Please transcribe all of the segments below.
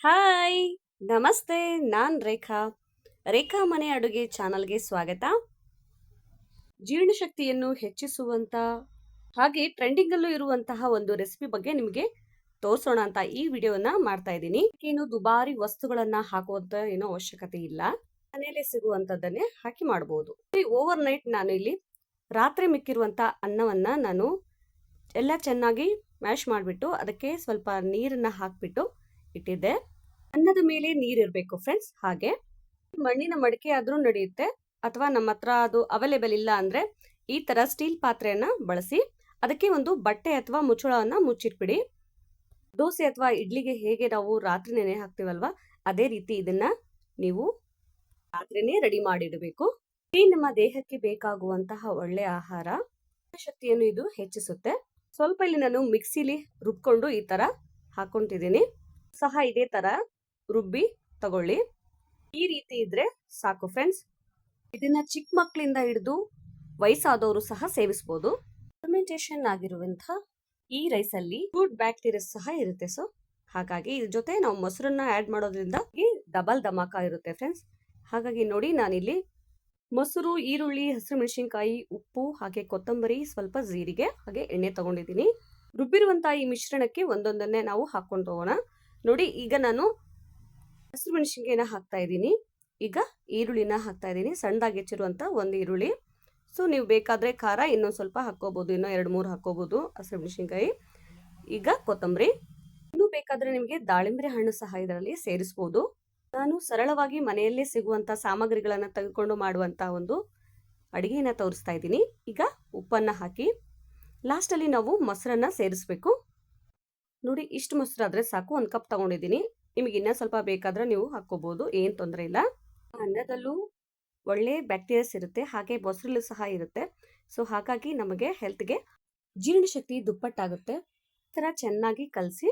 Hi ನಮಸ್ತೆ. ನಾನ್ ರೇಖಾ ಮನೆ ಅಡುಗೆ ಚಾನಲ್ಗೆ ಸ್ವಾಗತ. ಜೀರ್ಣಶಕ್ತಿಯನ್ನು ಹೆಚ್ಚಿಸುವಂತ ಹಾಗೆ ಟ್ರೆಂಡಿಂಗ್ ಅಲ್ಲೂ ಇರುವಂತಹ ಒಂದು ರೆಸಿಪಿ ಬಗ್ಗೆ ನಿಮಗೆ ತೋರಿಸೋಣ ಅಂತ ಈ ವಿಡಿಯೋನ ಮಾಡ್ತಾ ಇದ್ದೀನಿ. ಏನು ದುಬಾರಿ ವಸ್ತುಗಳನ್ನ ಹಾಕುವಂತ ಏನೋ ಅವಶ್ಯಕತೆ ಇಲ್ಲ, ಮನೆಯಲ್ಲೇ ಸಿಗುವಂತದ್ದನ್ನೇ ಹಾಕಿ ಮಾಡಬಹುದು. ಓವರ್ ನೈಟ್ ನಾನು ಇಲ್ಲಿ ರಾತ್ರಿ ಮಿಕ್ಕಿರುವಂತ ಅನ್ನವನ್ನ ನಾನು ಎಲ್ಲ ಚೆನ್ನಾಗಿ ಮ್ಯಾಶ್ ಮಾಡಿಬಿಟ್ಟು ಅದಕ್ಕೆ ಸ್ವಲ್ಪ ನೀರನ್ನ ಹಾಕ್ಬಿಟ್ಟು ಇಟ್ಟಿದ್ದೆ. ಅನ್ನದ ಮೇಲೆ ನೀರಿರಬೇಕು ಫ್ರೆಂಡ್ಸ್. ಹಾಗೆ ಮಣ್ಣಿನ ಮಡಿಕೆ ಆದ್ರೂ ನಡೆಯುತ್ತೆ, ಅಥವಾ ನಮ್ಮ ಹತ್ರ ಅದು ಅವೈಲೇಬಲ್ ಇಲ್ಲ ಅಂದ್ರೆ ಈ ತರ ಸ್ಟೀಲ್ ಪಾತ್ರೆಯನ್ನ ಬಳಸಿ ಅದಕ್ಕೆ ಒಂದು ಬಟ್ಟೆ ಅಥವಾ ಮುಚ್ಚಳವನ್ನ ಮುಚ್ಚಿಟ್ಬಿಡಿ. ದೋಸೆ ಅಥವಾ ಇಡ್ಲಿಗೆ ಹೇಗೆ ನಾವು ರಾತ್ರಿ ನೆನೆ ಹಾಕ್ತಿವಲ್ವಾ, ಅದೇ ರೀತಿ ಇದನ್ನ ನೀವು ರಾತ್ರಿನೇ ರೆಡಿ ಮಾಡಿಡಬೇಕು. ಈ ನಮ್ಮ ದೇಹಕ್ಕೆ ಬೇಕಾಗುವಂತಹ ಒಳ್ಳೆ ಆಹಾರ, ಶಕ್ತಿಯನ್ನು ಇದು ಹೆಚ್ಚಿಸುತ್ತೆ. ಸ್ವಲ್ಪ ಇಲ್ಲಿ ನಾನು ಮಿಕ್ಸಿಲಿ ರುಬ್ಕೊಂಡು ಈ ತರ ಹಾಕೊಂತಿದ್ದೀನಿ. ಸಹ ಇದೇ ತರ ರುಬ್ಬಿ ತಗೊಳ್ಳಿ. ಈ ರೀತಿ ಇದ್ರೆ ಸಾಕು ಫ್ರೆಂಡ್ಸ್. ಇದನ್ನ ಚಿಕ್ಕ ಮಕ್ಕಳಿಂದ ಹಿಡಿದು ವಯಸ್ಸಾದವರು ಸಹ ಸೇವಿಸಬಹುದು. ಫರ್ಮೆಂಟೇಷನ್ ಆಗಿರುವಂತಹ ಈ ರೈಸ್ ಅಲ್ಲಿ ಗುಡ್ ಬ್ಯಾಕ್ಟೀರಿಯಾ ಸಹ ಇರುತ್ತೆ. ಸೊ ಹಾಗಾಗಿ ಇದ್ರ ಜೊತೆ ನಾವು ಮೊಸರನ್ನ ಆಡ್ ಮಾಡೋದ್ರಿಂದ ಡಬಲ್ ಧಮಾಕ ಇರುತ್ತೆ ಫ್ರೆಂಡ್ಸ್. ಹಾಗಾಗಿ ನೋಡಿ, ನಾನಿಲ್ಲಿ ಮೊಸರು, ಈರುಳ್ಳಿ, ಹಸಿರು ಮೆಣಸಿನಕಾಯಿ, ಉಪ್ಪು, ಹಾಗೆ ಕೊತ್ತಂಬರಿ, ಸ್ವಲ್ಪ ಜೀರಿಗೆ, ಹಾಗೆ ಎಣ್ಣೆ ತಗೊಂಡಿದ್ದೀನಿ. ರುಬ್ಬಿರುವಂತಹ ಈ ಮಿಶ್ರಣಕ್ಕೆ ಒಂದೊಂದನ್ನೇ ನಾವು ಹಾಕೊಂಡು ಹೋಗೋಣ. ನೋಡಿ, ಈಗ ನಾನು ಹಸಿರು ಮೆಣಸಿನಕಾಯಿನ ಹಾಕ್ತಾ ಇದ್ದೀನಿ. ಈಗ ಈರುಳ್ಳಿನ ಹಾಕ್ತಾ ಇದ್ದೀನಿ, ಸಣ್ಣದಾಗಿ ಹೆಚ್ಚಿರುವಂತ ಒಂದು ಈರುಳ್ಳಿ. ಸೊ ನೀವು ಬೇಕಾದ್ರೆ ಖಾರ ಇನ್ನೊಂದು ಸ್ವಲ್ಪ ಹಾಕೋಬಹುದು, ಇನ್ನೂ 2-3 ಹಾಕೋಬಹುದು ಹಸಿರು ಮೆಣಸಿನಕಾಯಿ. ಈಗ ಕೊತ್ತಂಬರಿ, ಇನ್ನೂ ಬೇಕಾದ್ರೆ ನಿಮಗೆ ದಾಳಿಂಬೆ ಹಣ್ಣು ಸಹ ಇದರಲ್ಲಿ ಸೇರಿಸಬಹುದು. ನಾನು ಸರಳವಾಗಿ ಮನೆಯಲ್ಲೇ ಸಿಗುವಂತ ಸಾಮಗ್ರಿಗಳನ್ನ ತೆಗೆದುಕೊಂಡು ಮಾಡುವಂತ ಒಂದು ಅಡಿಗೆನ ತೋರಿಸ್ತಾ ಇದ್ದೀನಿ. ಈಗ ಉಪ್ಪನ್ನ ಹಾಕಿ ಲಾಸ್ಟ್ ಅಲ್ಲಿ ನಾವು ಮೊಸರನ್ನ ಸೇರಿಸಬೇಕು. ನೋಡಿ, ಇಷ್ಟು ಮೊಸರಾದ್ರೆ ಸಾಕು. 1 ಕಪ್ ತಗೊಂಡಿದ್ದೀನಿ. ನಿಮಗೆ ಇನ್ನೂ ಸ್ವಲ್ಪ ಬೇಕಾದ್ರೆ ನೀವು ಹಾಕೋಬಹುದು, ಏನ್ ತೊಂದರೆ ಇಲ್ಲ. ಅನ್ನದಲ್ಲೂ ಒಳ್ಳೆ ಬ್ಯಾಕ್ಟೀರಿಯಾಸ್ ಇರುತ್ತೆ, ಹಾಗೆ ಮೊಸರಲ್ಲೂ ಸಹ ಇರುತ್ತೆ. ಸೊ ಹಾಗಾಗಿ ನಮಗೆ ಹೆಲ್ತ್ಗೆ ಜೀರ್ಣಶಕ್ತಿ ದುಪ್ಪಟ್ಟಾಗುತ್ತೆ. ಈ ತರ ಚೆನ್ನಾಗಿ ಕಲಸಿ,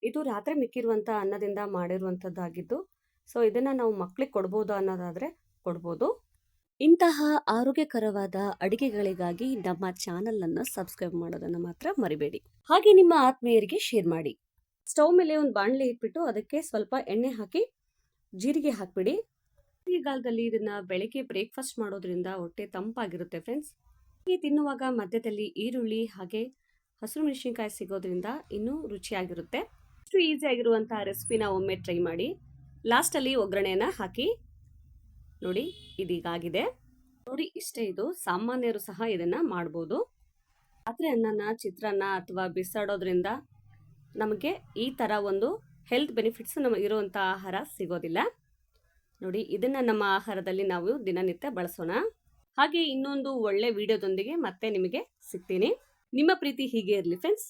ಇದು ರಾತ್ರಿ ಮಿಕ್ಕಿರುವಂತ ಅನ್ನದಿಂದ ಮಾಡಿರುವಂತದ್ದಾಗಿದ್ದು, ಸೊ ಇದನ್ನ ನಾವು ಮಕ್ಳಿಗೆ ಕೊಡ್ಬೋದು ಅನ್ನೋದಾದ್ರೆ ಕೊಡ್ಬೋದು. ಇಂತಹ ಆರೋಗ್ಯಕರವಾದ ಅಡಿಗೆಗಳಿಗಾಗಿ ನಮ್ಮ ಚಾನಲ್ ಅನ್ನು ಸಬ್ಸ್ಕ್ರೈಬ್ ಮಾಡೋದನ್ನ ಮಾತ್ರ ಮರಿಬೇಡಿ. ಹಾಗೆ ನಿಮ್ಮ ಆತ್ಮೀಯರಿಗೆ ಶೇರ್ ಮಾಡಿ. ಸ್ಟವ್ ಮೇಲೆ ಒಂದು ಬಾಣಲೆ ಇಟ್ಬಿಟ್ಟು ಅದಕ್ಕೆ ಸ್ವಲ್ಪ ಎಣ್ಣೆ ಹಾಕಿ ಜೀರಿಗೆ ಹಾಕ್ಬಿಡಿ. ಚಳಿಗಾಲದಲ್ಲಿ ಇದನ್ನ ಬೆಳಗ್ಗೆ ಬ್ರೇಕ್ಫಾಸ್ಟ್ ಮಾಡೋದ್ರಿಂದ ಹೊಟ್ಟೆ ತಂಪಾಗಿರುತ್ತೆ ಫ್ರೆಂಡ್ಸ್. ಈ ತಿನ್ನುವಾಗ ಮಧ್ಯದಲ್ಲಿ ಈರುಳ್ಳಿ ಹಾಗೆ ಹಸಿರು ಮೆಣಸಿನಕಾಯಿ ಸಿಗೋದ್ರಿಂದ ಇನ್ನೂ ರುಚಿಯಾಗಿರುತ್ತೆ. ಇಷ್ಟು ಈಸಿ ಆಗಿರುವಂತಹ ರೆಸಿಪಿನ ಒಮ್ಮೆ ಟ್ರೈ ಮಾಡಿ. ಲಾಸ್ಟ್ ಅಲ್ಲಿ ಒಗ್ಗರಣೆಯನ್ನ ಹಾಕಿ ನೋಡಿ, ಇದೀಗಾಗಿದೆ. ನೋಡಿ, ಇಷ್ಟೇ. ಇದು ಸಾಮಾನ್ಯರು ಸಹ ಇದನ್ನ ಮಾಡ್ಬೋದು. ರಾತ್ರಿ ಅನ್ನನ ಚಿತ್ರಾನ್ನ ಅಥವಾ ಬಿಸಾಡೋದ್ರಿಂದ ನಮಗೆ ಈ ತರ ಒಂದು ಹೆಲ್ತ್ ಬೆನಿಫಿಟ್ಸ್ ನಮಗೆ ಇರುವಂತ ಆಹಾರ ಸಿಗೋದಿಲ್ಲ. ನೋಡಿ, ಇದನ್ನ ನಮ್ಮ ಆಹಾರದಲ್ಲಿ ನಾವು ದಿನನಿತ್ಯ ಬಳಸೋಣ. ಹಾಗೆ ಇನ್ನೊಂದು ಒಳ್ಳೆ ವಿಡಿಯೋದೊಂದಿಗೆ ಮತ್ತೆ ನಿಮಗೆ ಸಿಗ್ತೀನಿ. ನಿಮ್ಮ ಪ್ರೀತಿ ಹೀಗೆ ಇರಲಿ ಫ್ರೆಂಡ್ಸ್.